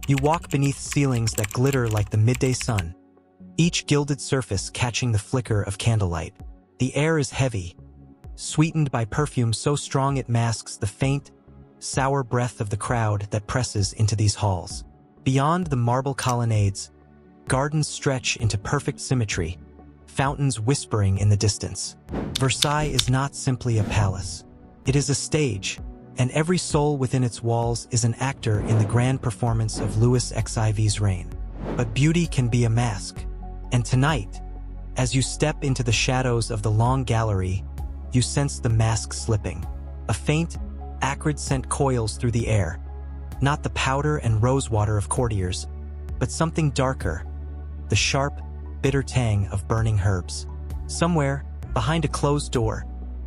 You walk beneath ceilings that glitter like the midday sun, each gilded surface catching the flicker of candlelight. The air is heavy, sweetened by perfume so strong it masks the faint, sour breath of the crowd that presses into these halls. Beyond the marble colonnades, gardens stretch into perfect symmetry, fountains whispering in the distance. Versailles is not simply a palace. It is a stage, and every soul within its walls is an actor in the grand performance of Louis XIV's reign. But beauty can be a mask, and tonight, as you step into the shadows of the long gallery, you sense the mask slipping. A faint, acrid scent coils through the air, not the powder and rosewater of courtiers, but something darker, the sharp, bitter tang of burning herbs. Somewhere, behind a closed door,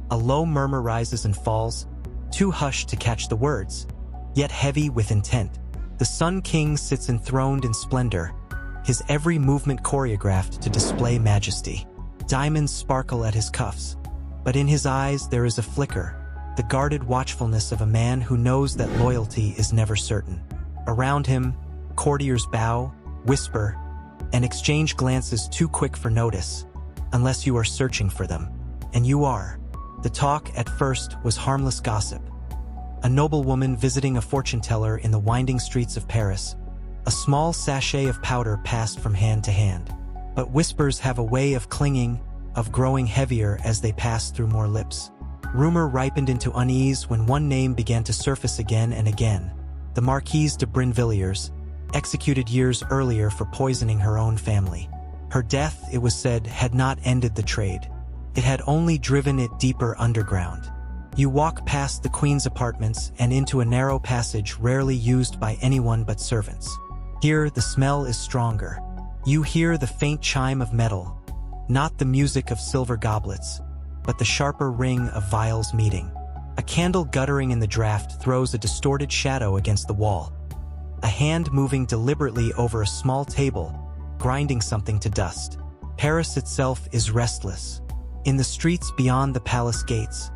a low murmur rises and falls, too hushed to catch the words, yet heavy with intent. The Sun King sits enthroned in splendor, his every movement choreographed to display majesty. Diamonds sparkle at his cuffs, but in his eyes there is a flicker, the guarded watchfulness of a man who knows that loyalty is never certain. Around him, courtiers bow, whisper, and exchange glances too quick for notice, unless you are searching for them. And you are. The talk at first was harmless gossip. A noblewoman visiting a fortune-teller in the winding streets of Paris. A small sachet of powder passed from hand to hand. But whispers have a way of clinging, of growing heavier as they pass through more lips. Rumor ripened into unease when one name began to surface again and again. The Marquise de Brinvilliers, executed years earlier for poisoning her own family. Her death, it was said, had not ended the trade. It had only driven it deeper underground. You walk past the Queen's apartments and into a narrow passage rarely used by anyone but servants. Here, the smell is stronger. You hear the faint chime of metal, not the music of silver goblets, but the sharper ring of vials meeting. A candle guttering in the draft throws a distorted shadow against the wall. A hand moving deliberately over a small table, grinding something to dust. Paris itself is restless. In the streets beyond the palace gates,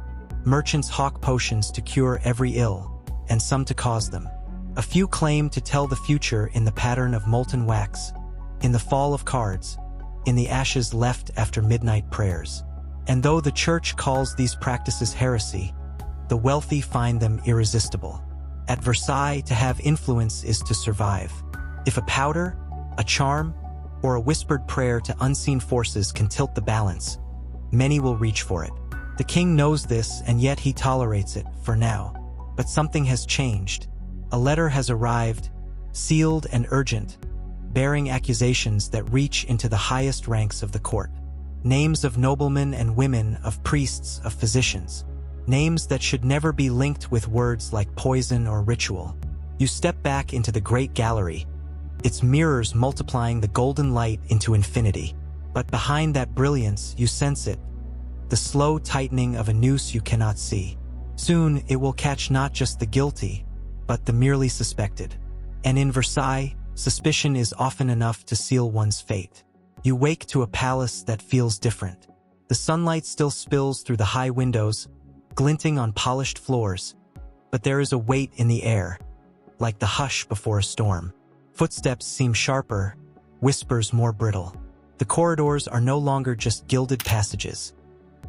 merchants hawk potions to cure every ill, and some to cause them. A few claim to tell the future in the pattern of molten wax, in the fall of cards, in the ashes left after midnight prayers. And though the church calls these practices heresy, the wealthy find them irresistible. At Versailles, to have influence is to survive. If a powder, a charm, or a whispered prayer to unseen forces can tilt the balance, many will reach for it. The king knows this, and yet he tolerates it, for now. But something has changed. A letter has arrived, sealed and urgent, bearing accusations that reach into the highest ranks of the court. Names of noblemen and women, of priests, of physicians. Names that should never be linked with words like poison or ritual. You step back into the great gallery, its mirrors multiplying the golden light into infinity. But behind that brilliance, you sense it, the slow tightening of a noose you cannot see. Soon, it will catch not just the guilty, but the merely suspected. And in Versailles, suspicion is often enough to seal one's fate. You wake to a palace that feels different. The sunlight still spills through the high windows, glinting on polished floors, but there is a weight in the air, like the hush before a storm. Footsteps seem sharper, whispers more brittle. The corridors are no longer just gilded passages.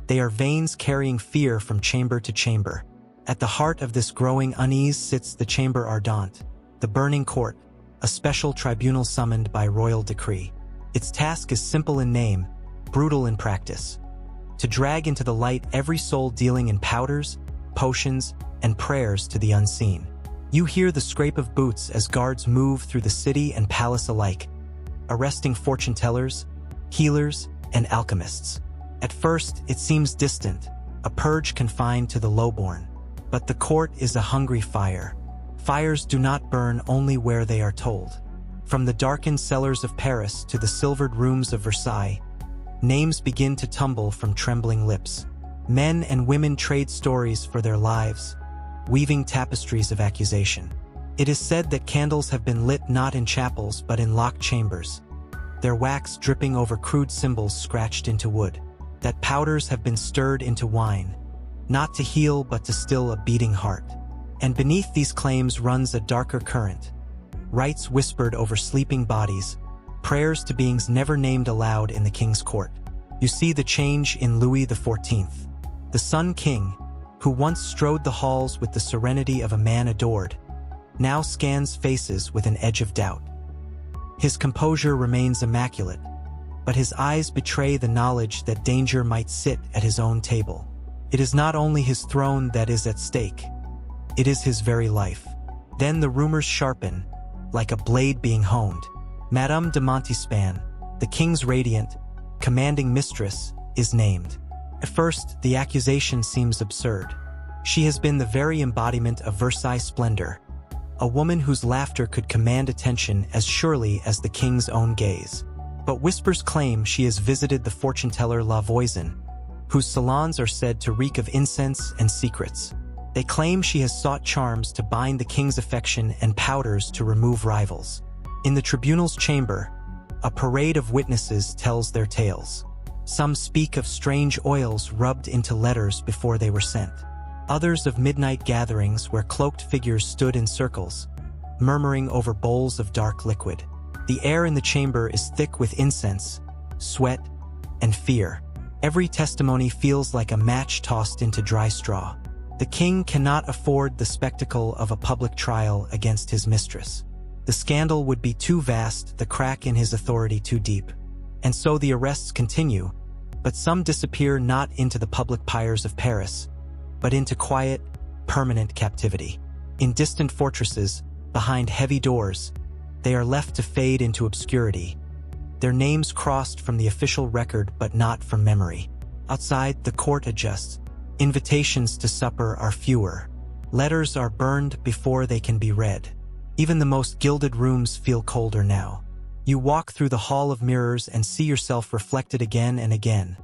They are veins carrying fear from chamber to chamber. At the heart of this growing unease sits the chamber ardente, the burning court, a special tribunal summoned by royal decree. Its task is simple in name, brutal in practice. To drag into the light every soul dealing in powders, potions, and prayers to the unseen. You hear the scrape of boots as guards move through the city and palace alike, arresting fortune-tellers, healers, and alchemists. At first, it seems distant, a purge confined to the lowborn. But the court is a hungry fire. Fires do not burn only where they are told. From the darkened cellars of Paris to the silvered rooms of Versailles, names begin to tumble from trembling lips. Men and women trade stories for their lives, weaving tapestries of accusation. It is said that candles have been lit not in chapels but in locked chambers, their wax dripping over crude symbols scratched into wood. That powders have been stirred into wine, not to heal but to still a beating heart. And beneath these claims runs a darker current, rites whispered over sleeping bodies, prayers to beings never named aloud in the king's court. You see the change in Louis XIV. The Sun King, who once strode the halls with the serenity of a man adored, now scans faces with an edge of doubt. His composure remains immaculate, but his eyes betray the knowledge that danger might sit at his own table. It is not only his throne that is at stake, it is his very life. Then the rumors sharpen, like a blade being honed. Madame de Montespan, the king's radiant, commanding mistress, is named. At first, the accusation seems absurd. She has been the very embodiment of Versailles splendor, a woman whose laughter could command attention as surely as the king's own gaze. But whispers claim she has visited the fortune-teller La Voisin, whose salons are said to reek of incense and secrets. They claim she has sought charms to bind the king's affection and powders to remove rivals. In the tribunal's chamber, a parade of witnesses tells their tales. Some speak of strange oils rubbed into letters before they were sent. Others of midnight gatherings where cloaked figures stood in circles, murmuring over bowls of dark liquid. The air in the chamber is thick with incense, sweat, and fear. Every testimony feels like a match tossed into dry straw. The king cannot afford the spectacle of a public trial against his mistress. The scandal would be too vast, the crack in his authority too deep. And so the arrests continue, but some disappear not into the public pyres of Paris, but into quiet, permanent captivity. In distant fortresses, behind heavy doors, they are left to fade into obscurity, their names crossed from the official record but not from memory. Outside, the court adjusts. Invitations to supper are fewer. Letters are burned before they can be read. Even the most gilded rooms feel colder now. You walk through the hall of mirrors and see yourself reflected again and again.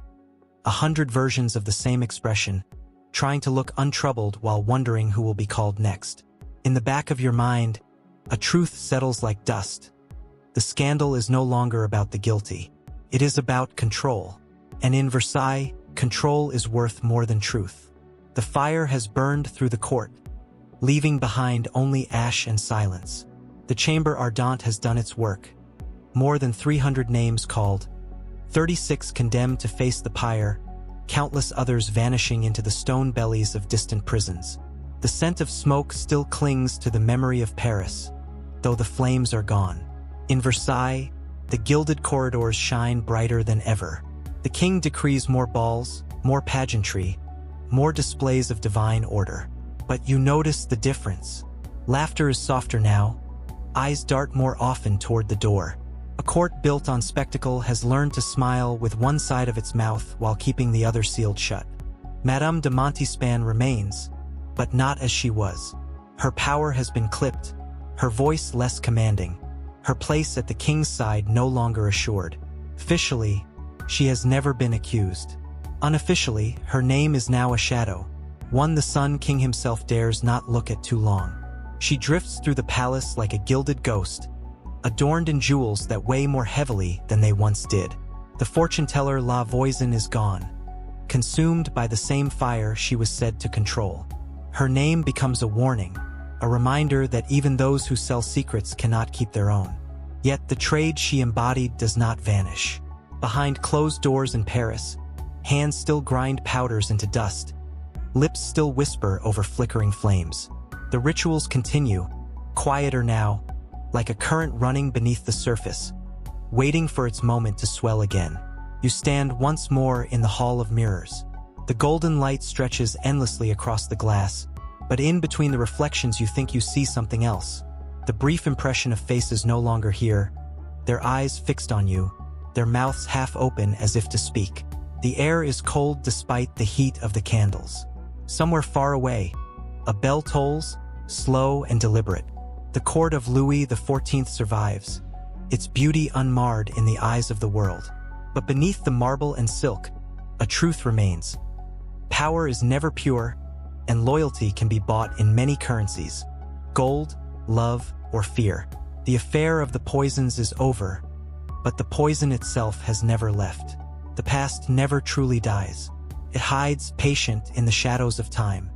100 versions of the same expression, trying to look untroubled while wondering who will be called next. In the back of your mind, a truth settles like dust. The scandal is no longer about the guilty. It is about control. And in Versailles, control is worth more than truth. The fire has burned through the court, leaving behind only ash and silence. The chamber ardente has done its work. More than 300 names called, 36 condemned to face the pyre, countless others vanishing into the stone bellies of distant prisons. The scent of smoke still clings to the memory of Paris, though the flames are gone. In Versailles, the gilded corridors shine brighter than ever. The king decrees more balls, more pageantry, more displays of divine order. But you notice the difference. Laughter is softer now. Eyes dart more often toward the door. A court built on spectacle has learned to smile with one side of its mouth while keeping the other sealed shut. Madame de Montespan remains, but not as she was. Her power has been clipped, her voice less commanding, her place at the king's side no longer assured. Officially, she has never been accused. Unofficially, her name is now a shadow, one the Sun King himself dares not look at too long. She drifts through the palace like a gilded ghost, adorned in jewels that weigh more heavily than they once did. The fortune-teller La Voisin is gone, consumed by the same fire she was said to control. Her name becomes a warning, a reminder that even those who sell secrets cannot keep their own. Yet the trade she embodied does not vanish. Behind closed doors in Paris, hands still grind powders into dust, lips still whisper over flickering flames. The rituals continue, quieter now, like a current running beneath the surface, waiting for its moment to swell again. You stand once more in the hall of mirrors. The golden light stretches endlessly across the glass, but in between the reflections you think you see something else. The brief impression of faces no longer here, their eyes fixed on you, their mouths half open as if to speak. The air is cold despite the heat of the candles. Somewhere far away, a bell tolls, slow and deliberate. The court of Louis XIV survives, its beauty unmarred in the eyes of the world. But beneath the marble and silk, a truth remains. Power is never pure, and loyalty can be bought in many currencies: gold, love, or fear. The affair of the poisons is over, but the poison itself has never left. The past never truly dies. It hides patient in the shadows of time.